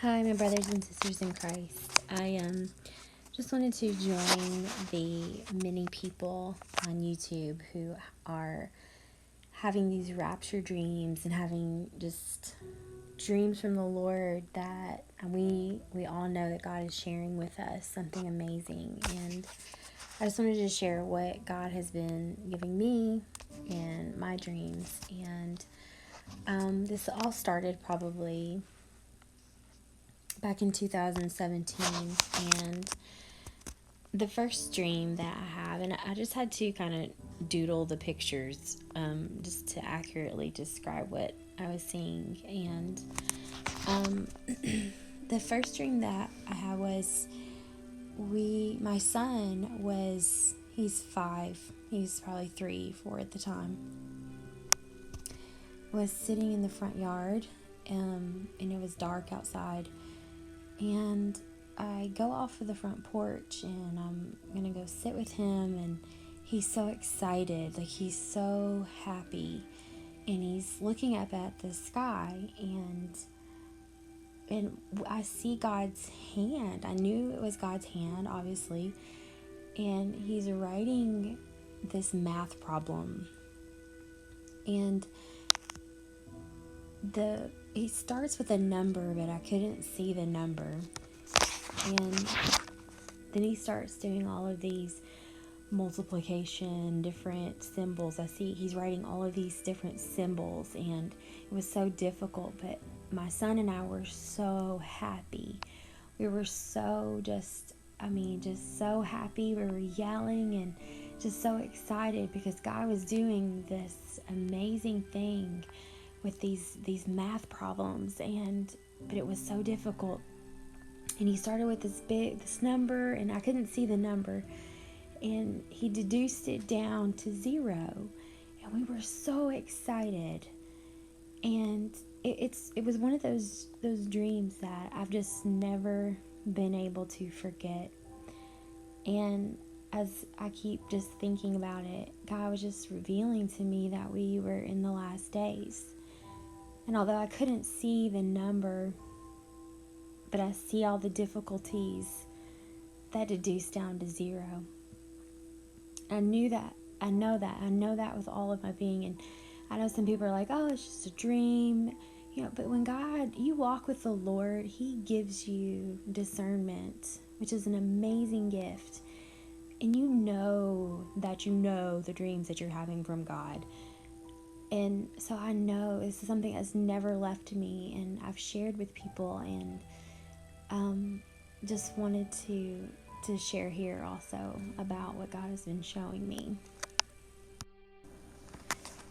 Hi, my brothers and sisters in Christ. I just wanted to join the many people on YouTube who are having these rapture dreams and having just dreams from the Lord that we all know that God is sharing with us something amazing. And I just wanted to share what God has been giving me in my dreams. And this all started probably back in 2017, and the first dream that I have, and I just had to kind of doodle the pictures just to accurately describe what I was seeing. And the first dream that I had was my son he's 5, he's probably 3, 4 at the time, was sitting in the front yard, and it was dark outside. And I go off of the front porch and I'm gonna go sit with him, and he's so excited, like he's so happy, and he's looking up at the sky, and I see God's hand. I knew it was God's hand, obviously, and he's writing this math problem, and he starts with a number, but I couldn't see the number. And then he starts doing all of these multiplication, different symbols. I see he's writing all of these different symbols, and it was so difficult, but my son and I were so happy. We were so just so happy. We were yelling and just so excited because God was doing this amazing thing with these math problems, but it was so difficult. And he started with this number, and I couldn't see the number, and he deduced it down to 0, and we were so excited. And it was one of those dreams that I've just never been able to forget. And as I keep just thinking about it, God was just revealing to me that we were in the last days. And although I couldn't see the number, but I see all the difficulties that deduce down to 0. I know that with all of my being. And I know some people are like, oh, it's just a dream, but when you walk with the Lord, He gives you discernment, which is an amazing gift. And you know the dreams that you're having from God. And so I know this is something that's never left me, and I've shared with people, and just wanted to share here also about what God has been showing me.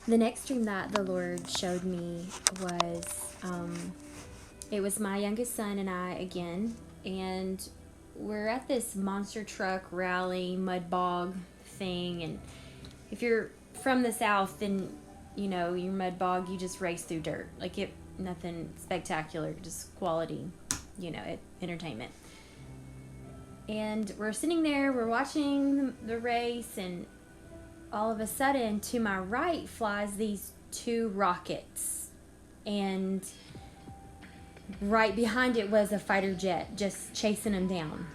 The next dream that the Lord showed me was, it was my youngest son and I again, and we're at this monster truck rally mud bog thing. And if you're from the South, then your mud bog, you just race through dirt, nothing spectacular, just quality, entertainment. And we're sitting there, we're watching the race, and all of a sudden, to my right flies these 2 rockets, and right behind it was a fighter jet just chasing them down.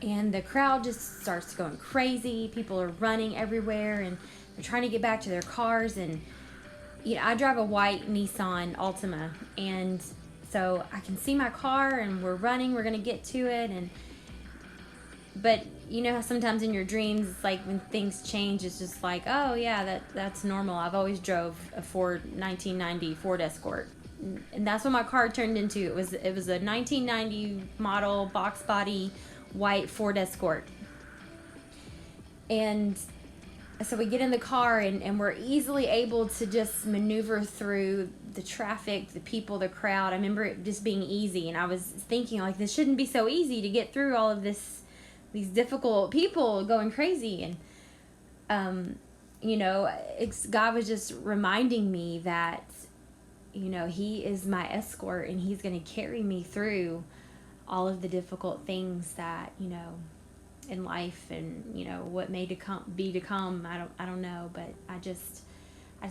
And the crowd just starts going crazy. People are running everywhere, and they're trying to get back to their cars. And I drive a white Nissan Altima, and so I can see my car, and we're running. We're gonna get to it, but how sometimes in your dreams, it's like when things change, it's just like, oh yeah, that's normal. I've always drove a 1990 Ford Escort, and that's what my car turned into. It was a 1990 model box body white Ford Escort. And so we get in the car, and we're easily able to just maneuver through the traffic, the people, the crowd. I remember it just being easy, and I was thinking, this shouldn't be so easy to get through all of these difficult people going crazy. And God was just reminding me that He is my escort, and He's going to carry me through all of the difficult things that in life, and what may be to come. I don't know, but I just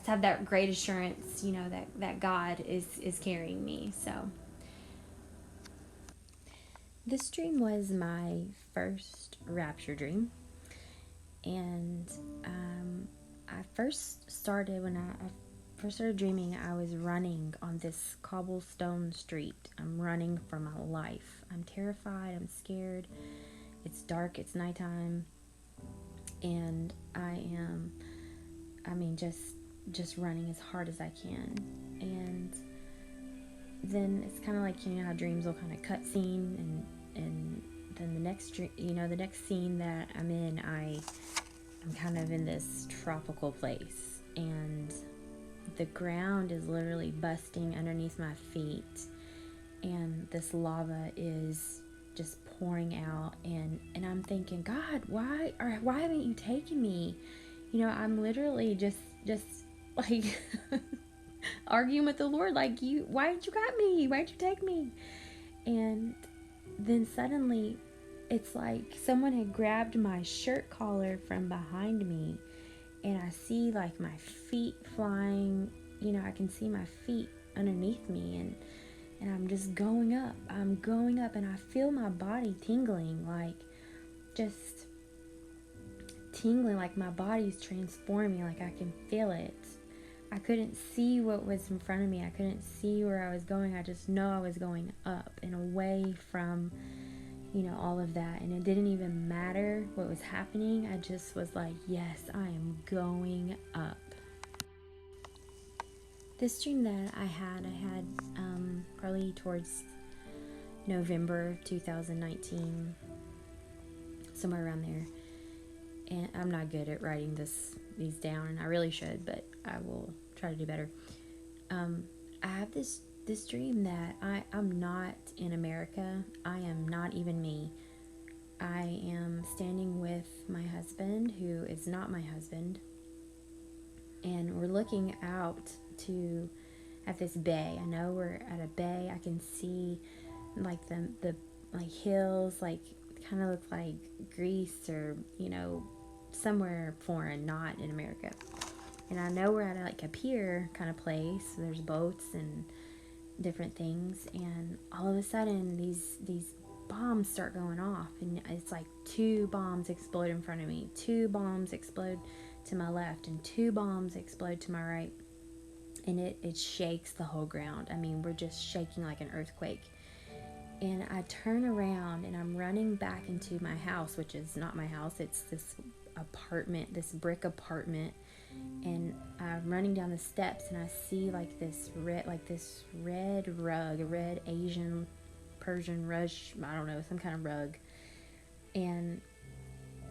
have that great assurance, that God is carrying me. So This dream was my first rapture dream, and I first started when I first started dreaming. I was running on this cobblestone street. I'm running for my life. I'm terrified. I'm scared. It's dark. It's nighttime, and I mean, just running as hard as I can. And then it's kind of like, you know how dreams will kind of cut scene, and then the next dream, the next scene that I'm in, I'm kind of in this tropical place, and the ground is literally busting underneath my feet, and this lava is just pouring out, and I'm thinking, God, why haven't you taken me? I'm literally just like arguing with the Lord, like, why did you got me? Why'd you take me? And then suddenly it's like someone had grabbed my shirt collar from behind me, and I see like my feet flying. I can see my feet underneath me, and I'm just going up. I'm going up, and I feel my body tingling, like just tingling, like my body's transforming, like I can feel it. I couldn't see what was in front of me. I couldn't see where I was going. I just know I was going up and away from, all of that. And it didn't even matter what was happening. I just was like, yes, I am going up. This dream that I had probably towards November 2019, somewhere around there. And I'm not good at writing these down. I really should, but I will try to do better. I have this dream that I'm not in America. I am not even me. I am standing with my husband, who is not my husband, and we're looking out at this bay. I know we're at a bay. I can see like the like hills, like kind of look like Greece, or somewhere foreign, not in America. And I know we're at like a pier kind of place. So there's boats and different things, and all of a sudden these bombs start going off, and it's like 2 bombs explode in front of me, 2 bombs explode to my left, and 2 bombs explode to my right, and it shakes the whole ground. I mean, we're just shaking like an earthquake. And I turn around, and I'm running back into my house, which is not my house. It's this apartment, this brick apartment. And I'm running down the steps, and I see like this red rug, a red Asian Persian rush, I don't know, some kind of rug. And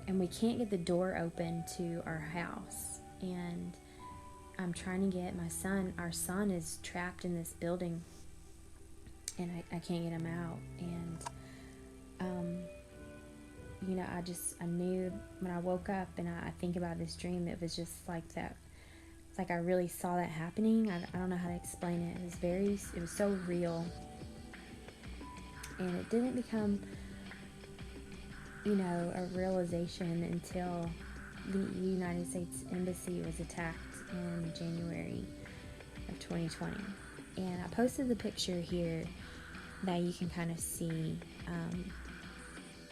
we can't get the door open to our house. And I'm trying to get our son is trapped in this building, and I can't get him out. And I knew when I woke up, and I think about this dream, it was just like that. It's like I really saw that happening. I don't know how to explain it. It was so real. And it didn't become, a realization until the United States Embassy was attacked in January of 2020. And I posted the picture here that you can kind of see,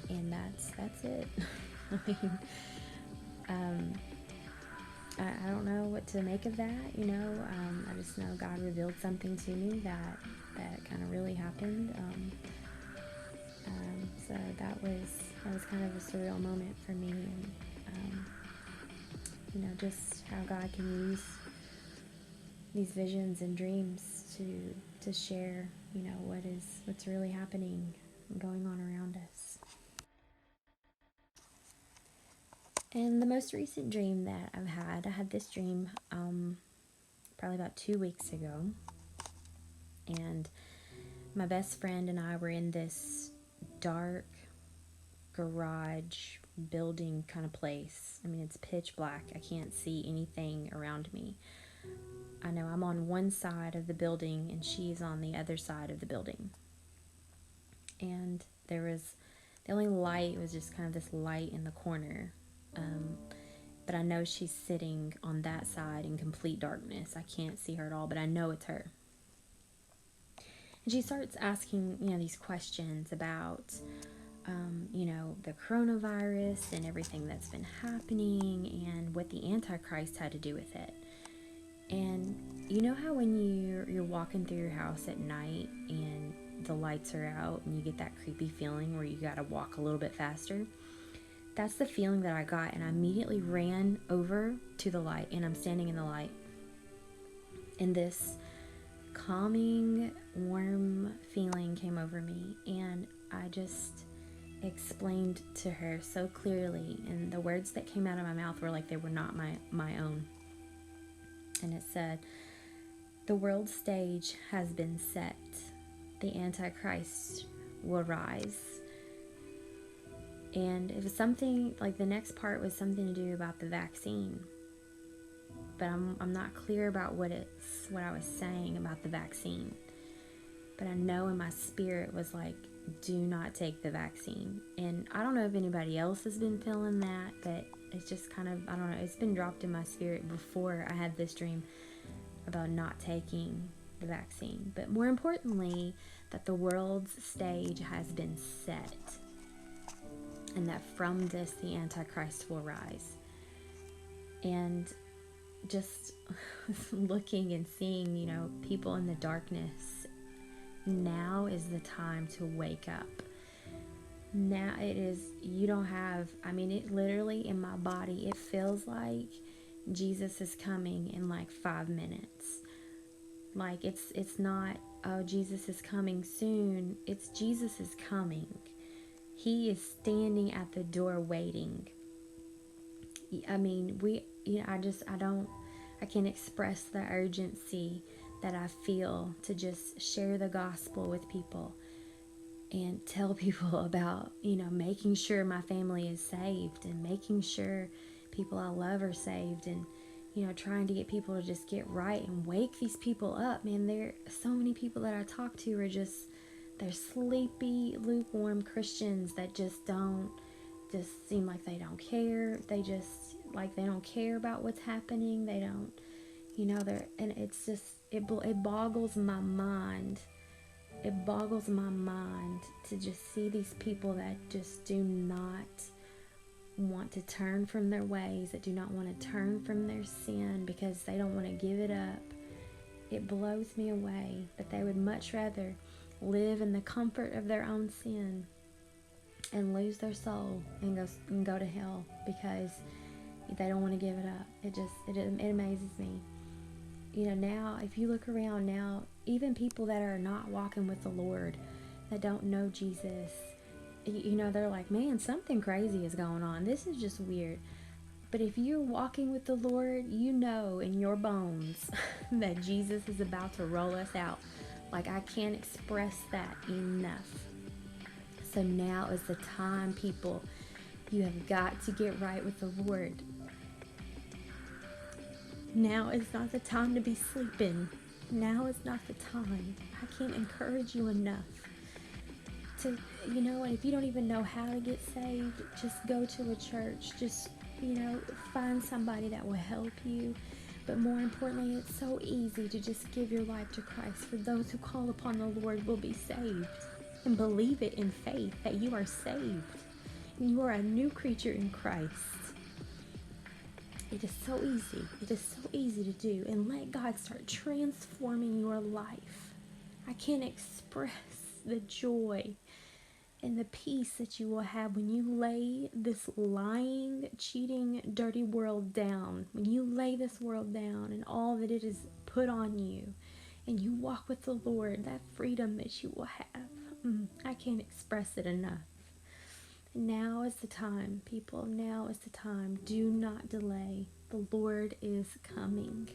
and that's it. I don't know what to make of that. I just know God revealed something to me that kind of really happened. So that was kind of a surreal moment for me, and just how God can use these visions and dreams to share, what's really happening and going on around us. And the most recent dream that I had this dream probably about 2 weeks ago, and my best friend and I were in this dark garage building kind of place. I mean, it's pitch black. I can't see anything around me. I know I'm on one side of the building, and she's on the other side of the building. And the only light was just kind of this light in the corner. But I know she's sitting on that side in complete darkness. I can't see her at all, but I know it's her. And she starts asking, these questions about, the coronavirus and everything that's been happening and what the Antichrist had to do with it. And you know how when you're walking through your house at night and the lights are out and you get that creepy feeling where you got to walk a little bit faster? That's the feeling that I got, and I immediately ran over to the light, and I'm standing in the light. And this calming, warm feeling came over me, and I just explained to her so clearly, and the words that came out of my mouth were like they were not my own. And it said, "The world stage has been set. The Antichrist will rise." And it was something, like the next part was something to do about the vaccine. But I'm not clear about what I was saying about the vaccine. But I know in my spirit was like, do not take the vaccine. And I don't know if anybody else has been feeling that, but it's just kind of, I don't know, it's been dropped in my spirit before I had this dream about not taking the vaccine. But more importantly, that the world's stage has been set. And that from this, the Antichrist will rise. And just looking and seeing, people in the darkness, now is the time to wake up. Now it is, it literally in my body, it feels like Jesus is coming in like 5 minutes. Like it's not, oh, Jesus is coming soon. It's Jesus is coming. He is standing at the door waiting. I can't express the urgency that I feel to just share the gospel with people and tell people about, making sure my family is saved and making sure people I love are saved, and, trying to get people to just get right and wake these people up. Man, there are so many people that I talk to are they're sleepy, lukewarm Christians that just seem like they don't care. They don't care about what's happening. They don't, and it's just, it boggles my mind. It boggles my mind to just see these people that just do not want to turn from their ways, that do not want to turn from their sin because they don't want to give it up. It blows me away that they would much rather live in the comfort of their own sin and lose their soul and go to hell because they don't want to give it up. It amazes me. Now if you look around now, even people that are not walking with the Lord, that don't know Jesus, they're like, man, something crazy is going on. This is just weird. But if you're walking with the Lord, in your bones that Jesus is about to roll us out. Like, I can't express that enough. So now is the time, people. You have got to get right with the Lord. Now is not the time to be sleeping. Now is not the time. I can't encourage you enough to, and if you don't even know how to get saved, just go to a church. Just, find somebody that will help you. But more importantly, it's so easy to just give your life to Christ. For those who call upon the Lord will be saved. And believe it in faith that you are saved. And you are a new creature in Christ. It is so easy. It is so easy to do. And let God start transforming your life. I can't express the joy and the peace that you will have when you lay this lying, cheating, dirty world down. When you lay this world down and all that it has put on you, and you walk with the Lord, that freedom that you will have. I can't express it enough. Now is the time, people. Now is the time. Do not delay. The Lord is coming.